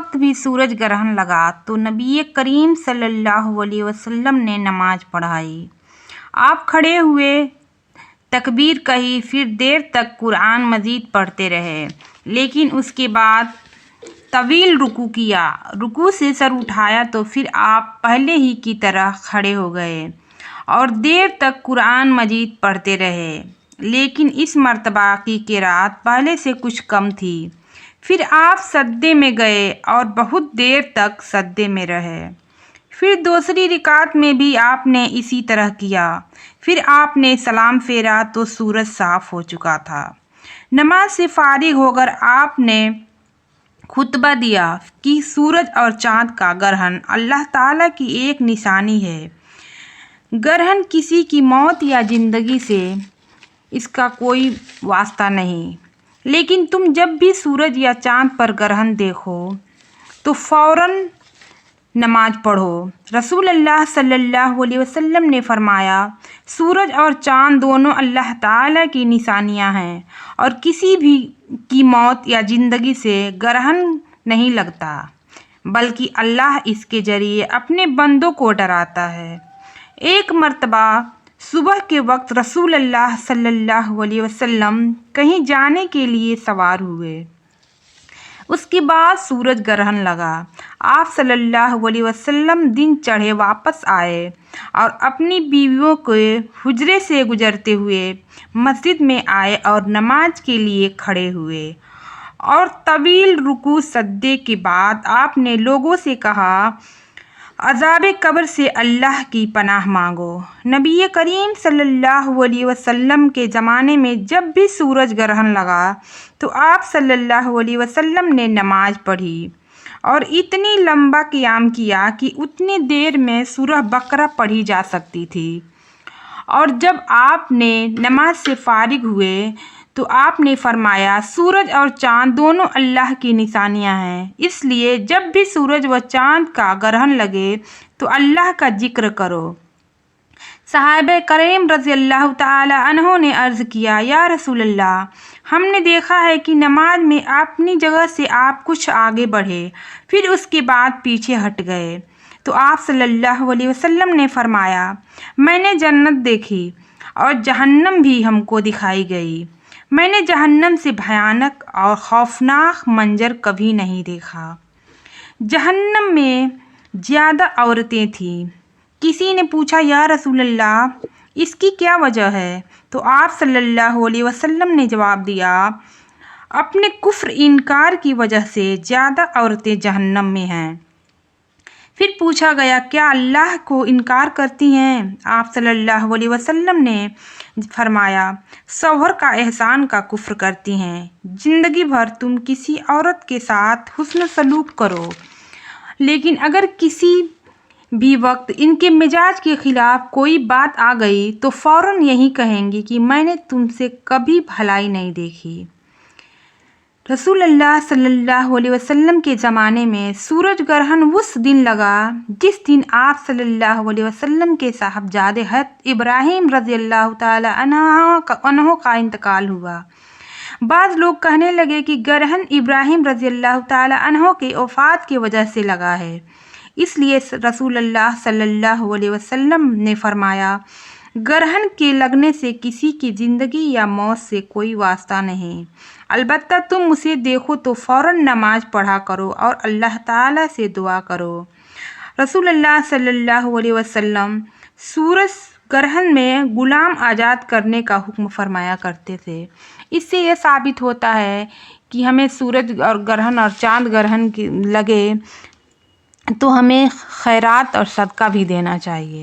وقت بھی سورج گرہن لگا تو نبی کریم صلی اللہ علیہ وسلم نے نماز پڑھائی۔ آپ کھڑے ہوئے، تکبیر کہی، پھر دیر تک قرآن مجید پڑھتے رہے، لیکن اس کے بعد طویل رکوع کیا۔ رکوع سے سر اٹھایا تو پھر آپ پہلے ہی کی طرح کھڑے ہو گئے اور دیر تک قرآن مجید پڑھتے رہے، لیکن اس مرتبہ کی قرأت پہلے سے کچھ کم تھی۔ پھر آپ سجدے میں گئے اور بہت دیر تک سجدے میں رہے۔ پھر دوسری رکعت میں بھی آپ نے اسی طرح کیا۔ پھر آپ نے سلام پھیرا تو سورج صاف ہو چکا تھا۔ نماز سے فارغ ہو کر آپ نے خطبہ دیا کہ سورج اور چاند کا گرہن اللہ تعالیٰ کی ایک نشانی ہے۔ گرہن کسی کی موت یا زندگی سے اس کا کوئی واسطہ نہیں، لیکن تم جب بھی سورج یا چاند پر گرہن دیکھو تو فوراً نماز پڑھو۔ رسول اللہ صلی اللہ علیہ وسلم نے فرمایا، سورج اور چاند دونوں اللہ تعالیٰ کی نشانیاں ہیں اور کسی بھی کی موت یا زندگی سے گرہن نہیں لگتا، بلکہ اللہ اس کے ذریعے اپنے بندوں کو ڈراتا ہے۔ ایک مرتبہ صبح کے وقت رسول اللہ صلی اللہ علیہ وسلم کہیں جانے کے لیے سوار ہوئے۔ اس کے بعد سورج گرہن لگا۔ آپ صلی اللہ علیہ وسلم دن چڑھے واپس آئے اور اپنی بیویوں کے حجرے سے گزرتے ہوئے مسجد میں آئے اور نماز کے لیے کھڑے ہوئے، اور طویل رکوع سجدے کے بعد آپ نے لوگوں سے کہا، عذاب قبر سے اللہ کی پناہ مانگو۔ نبی کریم صلی اللہ علیہ وسلم کے زمانے میں جب بھی سورج گرہن لگا تو آپ صلی اللہ علیہ وسلم نے نماز پڑھی اور اتنی لمبا قیام کیا کہ اتنی دیر میں سورہ بقرہ پڑھی جا سکتی تھی۔ اور جب آپ نے نماز سے فارغ ہوئے تو آپ نے فرمایا، سورج اور چاند دونوں اللہ کی نشانیاں ہیں، اس لیے جب بھی سورج و چاند کا گرہن لگے تو اللہ کا ذکر کرو۔ صحابہ کرام رضی اللہ تعالی عنہ نے عرض کیا، یا رسول اللہ، ہم نے دیکھا ہے کہ نماز میں اپنی جگہ سے آپ کچھ آگے بڑھے، پھر اس کے بعد پیچھے ہٹ گئے۔ تو آپ صلی اللہ علیہ وسلم نے فرمایا، میں نے جنت دیکھی اور جہنم بھی ہم کو دکھائی گئی۔ میں نے جہنم سے بھیانک اور خوفناک منظر کبھی نہیں دیکھا۔ جہنم میں زیادہ عورتیں تھیں۔ کسی نے پوچھا، یا رسول اللہ، اس کی کیا وجہ ہے؟ تو آپ صلی اللہ علیہ وسلم نے جواب دیا، اپنے کفر انکار کی وجہ سے زیادہ عورتیں جہنم میں ہیں۔ پھر پوچھا گیا، کیا اللہ کو انکار کرتی ہیں؟ آپ صلی اللہ علیہ وسلم نے فرمایا، شوہر کا احسان کا کفر کرتی ہیں۔ زندگی بھر تم کسی عورت کے ساتھ حسن سلوک کرو، لیکن اگر کسی بھی وقت ان کے مزاج کے خلاف کوئی بات آ گئی تو فوراً یہی کہیں گی کہ میں نے تم سے کبھی بھلائی نہیں دیکھی۔ رسول اللہ صلی اللہ علیہ وسلم کے زمانے میں سورج گرہن اس دن لگا جس دن آپ صلی اللہ علیہ وسلم کے صاحبزادے حضرت ابراہیم رضی اللہ تعالی عنہ کا انتقال ہوا۔ بعض لوگ کہنے لگے کہ گرہن ابراہیم رضی اللہ تعالی عنہ کی وفات کی وجہ سے لگا ہے، اس لیے رسول اللہ صلی اللہ علیہ وسلم نے فرمایا، گرہن کے لگنے سے کسی کی زندگی یا موت سے کوئی واسطہ نہیں، البتہ تم اسے دیکھو تو فوراً نماز پڑھا کرو اور اللہ تعالیٰ سے دعا کرو۔ رسول اللہ صلی اللہ علیہ وسلم سورج گرہن میں غلام آزاد کرنے کا حکم فرمایا کرتے تھے۔ اس سے یہ ثابت ہوتا ہے کہ ہمیں سورج اور گرہن اور چاند گرہن لگے تو ہمیں خیرات اور صدقہ بھی دینا چاہیے۔